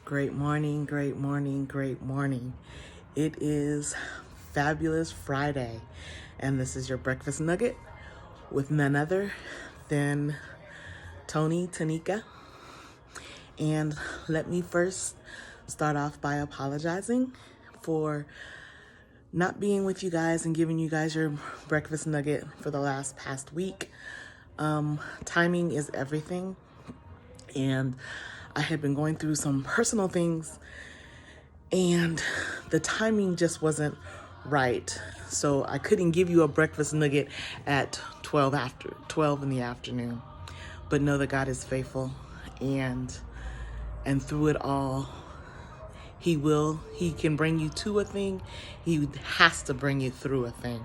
Great morning, great morning, great morning. It is Fabulous Friday, and this is your breakfast nugget with none other than Tony Tanika. And let me first start off by apologizing for not being with you guys and giving you guys your breakfast nugget for the past week. Timing is everything, and I had been going through some personal things and the timing just wasn't right. So I couldn't give you a breakfast nugget at 12 in the afternoon. But know that God is faithful, and through it all, he can bring you to a thing. He has to bring you through a thing.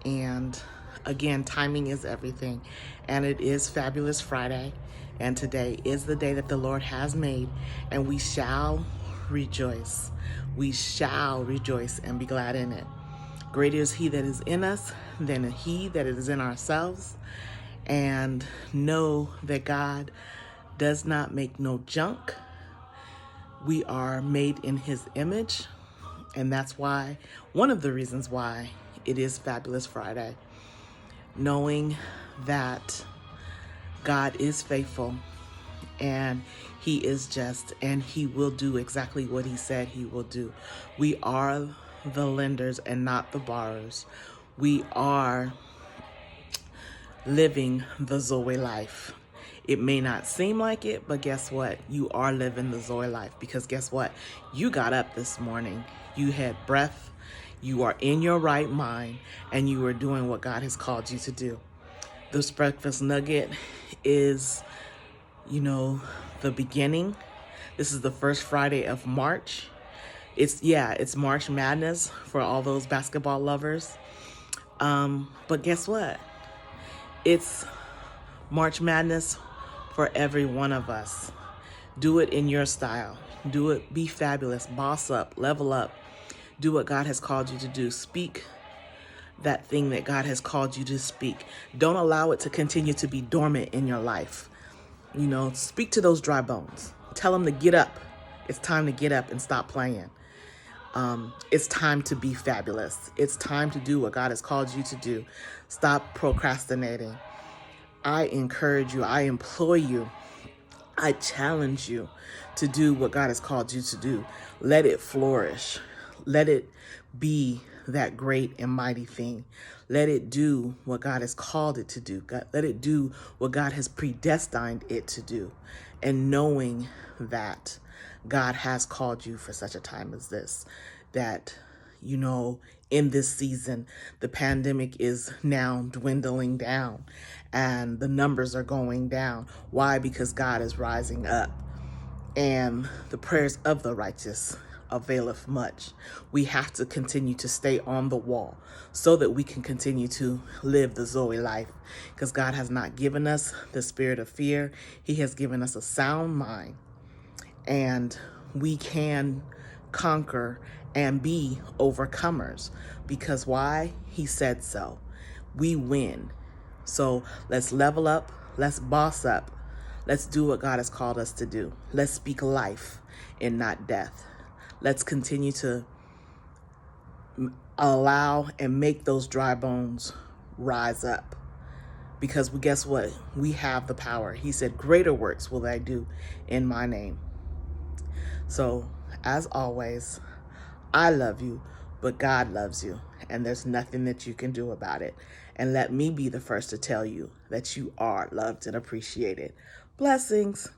And again, timing is everything. And it is Fabulous Friday. And today is the day that the Lord has made. And we shall rejoice. We shall rejoice and be glad in it. Greater is he that is in us than he that is in ourselves. And know that God does not make no junk. We are made in his image. And that's why, one of the reasons why it is Fabulous Friday. Knowing that God is faithful and he is just, and he will do exactly what he said he will do. We are the lenders and not the borrowers. We are living the Zoe life. It may not seem like it, but guess what? You are living the Zoe life, because guess what? You got up this morning. You had breath. You are in your right mind, and you are doing what God has called you to do. This breakfast nugget is, the beginning. This is the first Friday of March. It's March Madness for all those basketball lovers. But guess what? It's March Madness for every one of us. Do it in your style. Do it. Be fabulous. Boss up. Level up. Do what God has called you to do. Speak that thing that God has called you to speak. Don't allow it to continue to be dormant in your life. Speak to those dry bones. Tell them to get up. It's time to get up and stop playing. It's time to be fabulous. It's time to do what God has called you to do. Stop procrastinating. I encourage you. I implore you. I challenge you to do what God has called you to do. Let it flourish. Let it be that great and mighty thing. Let it do what God has called it to do. Let it do what God has predestined it to do. And knowing that God has called you for such a time as this, that, in this season, the pandemic is now dwindling down and the numbers are going down. Why? Because God is rising up, and the prayers of the righteous availeth much. We have to continue to stay on the wall so that we can continue to live the Zoe life, because God has not given us the spirit of fear. He has given us a sound mind, and we can conquer and be overcomers. Because why? He said so. We win. So let's level up. Let's boss up. Let's do what God has called us to do. Let's speak life and not death. Let's continue to allow and make those dry bones rise up. Because guess what? We have the power. He said, greater works will I do in my name. So, as always, I love you, but God loves you, and there's nothing that you can do about it. And let me be the first to tell you that you are loved and appreciated. Blessings.